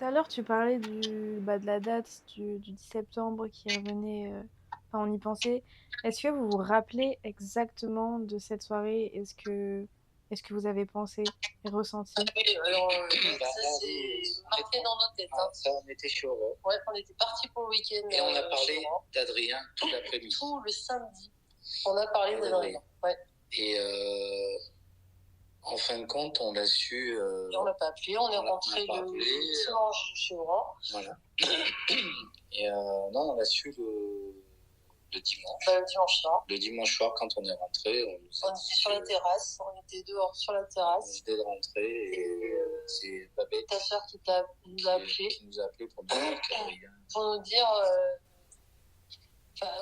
Tout à l'heure, tu parlais de la date du 10 septembre qui revenait, enfin, on y pensait. Est-ce que vous vous rappelez exactement de cette soirée? Est-ce que vous avez pensé et ressenti? Oui, alors, ça s'est marqué dans nos têtes. Hein. Ça, on était chaud. Ouais, on était partis pour le week-end. Et on a parlé d'Adrien tout l'après-midi. Tout le samedi, on a parlé d'Adrien. Ouais. Et en fin de compte, on l'a su. Et on l'a pas appelé, on est rentré le dimanche chez moi. Voilà. Et non, on l'a su le dimanche. Le dimanche soir. Le dimanche soir, quand on est rentré, on était sur la terrasse, on était dehors sur la terrasse. On venait de rentrer et c'est Babette, ta soeur qui nous a appelé. Qui nous a appelé pour nous dire qu'Adrien. Pour nous dire.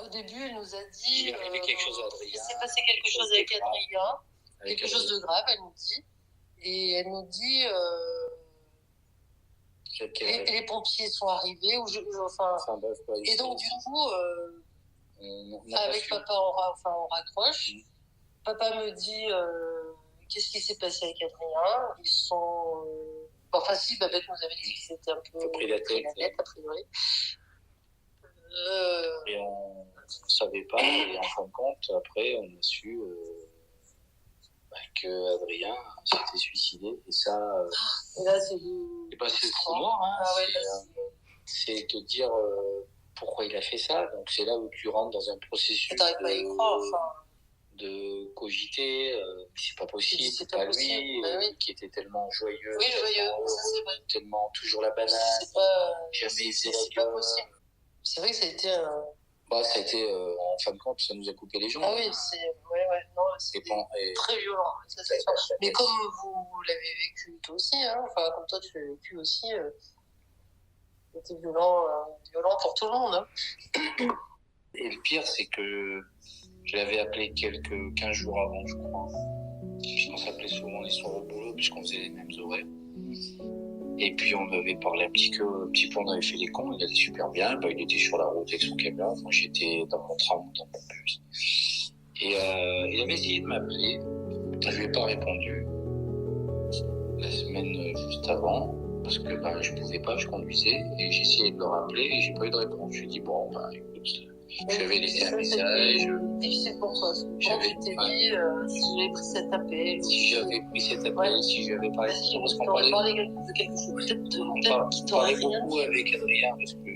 Au début, elle nous a dit. Il est arrivé quelque chose à Adrien. Il s'est passé quelque chose avec Adrien. Quelque chose de grave, elle nous dit. Et elle nous dit. Les pompiers sont arrivés. Bref, et donc, du coup. Avec papa, on raccroche. Papa me dit qu'est-ce qui s'est passé avec Adrien. Ils sont. Si, Babette nous avait dit que c'était un peu pris la tête, a priori. Et on ne savait pas. Et en fin de compte, après, on a su que Adrien s'était suicidé. Et ça. Et là, c'est c'est trop noir. Hein. Ah ouais, c'est te dire. Pourquoi il a fait ça. Donc c'est là où tu rentres dans un processus pas à y croire, de cogiter, c'est pas possible, c'est pas possible. Lui, oui. Qui était tellement joyeux, oui, ça c'est vrai. tellement toujours la banane, jamais c'est pas possible. C'est vrai que ça a été ça a été, en fin de compte, ça nous a coupé les jambes. Ah oui, c'est très violent. Ça, c'est mais comme vous l'avez vécu toi aussi, hein, comme toi tu l'as vécu aussi, c'était violent pour tout le monde. Hein. Et le pire, c'est que je l'avais appelé 15 jours avant, je crois. On s'appelait souvent les soirs au boulot, puisqu'on faisait les mêmes horaires. Et puis on avait parlé un petit peu, on avait fait les cons, il allait super bien. Il était sur la route avec son camion, moi j'étais dans mon tram, dans mon bus. Et il avait essayé de m'appeler, je lui ai pas répondu. La semaine juste avant, parce que je pouvais pas, je conduisais, et j'ai essayé de le rappeler et j'ai pas eu de réponse. Je lui ai dit écoute, j'avais laissé un message. Difficile pour toi, parce que j'avais dit si j'avais pris cet appel. Si j'avais pris cet appel, si j'avais parlé, parce qu'on parlait de quelque chose, peut-être qui t'aurait rien beaucoup avec Adrien, parce que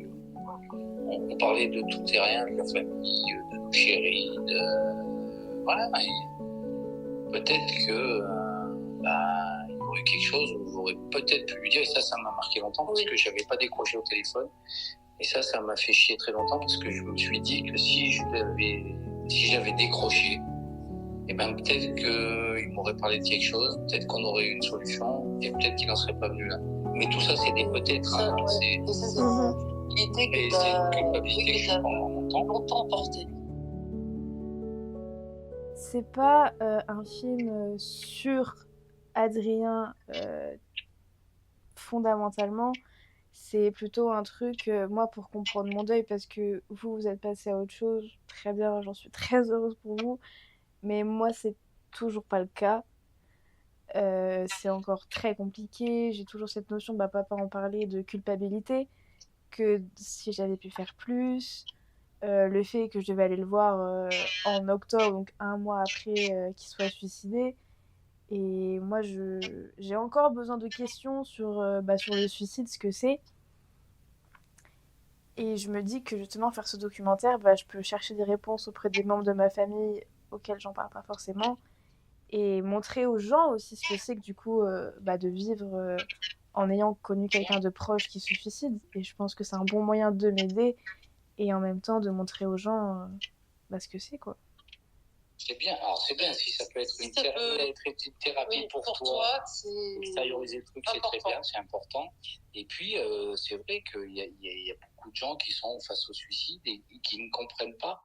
on parlait de tout et rien, de la famille, de nos chéris, voilà, et peut-être que il y aurait quelque chose où j'aurais peut-être pu lui dire, et ça m'a marqué longtemps, parce que j'avais pas décroché au téléphone. Et ça m'a fait chier très longtemps parce que je me suis dit que si j'avais décroché, peut-être qu'il m'aurait parlé de quelque chose, peut-être qu'on aurait eu une solution et peut-être qu'il n'en serait pas venu là. Mais tout ça, c'est des peut-être. Hein, c'est une culpabilité que t'as longtemps portée. C'est pas un film sur Adrien fondamentalement. C'est plutôt un truc, moi, pour comprendre mon deuil, parce que vous êtes passé à autre chose, très bien, j'en suis très heureuse pour vous, mais moi, c'est toujours pas le cas. C'est encore très compliqué, j'ai toujours cette notion, papa en parlait, de culpabilité, que si j'avais pu faire plus, le fait que je devais aller le voir en octobre, donc un mois après qu'il soit suicidé. Et moi, j'ai encore besoin de questions sur le suicide, ce que c'est. Et je me dis que justement, faire ce documentaire, je peux chercher des réponses auprès des membres de ma famille auxquels j'en parle pas forcément. Et montrer aux gens aussi ce que c'est que du coup, de vivre en ayant connu quelqu'un de proche qui se suicide. Et je pense que c'est un bon moyen de m'aider et en même temps de montrer aux gens ce que c'est, quoi. C'est bien. Alors, c'est bien si ça peut être une thérapie pour toi. Extérioriser le truc, c'est très bien, c'est important. Et puis, c'est vrai qu'il y a beaucoup de gens qui sont face au suicide et qui ne comprennent pas.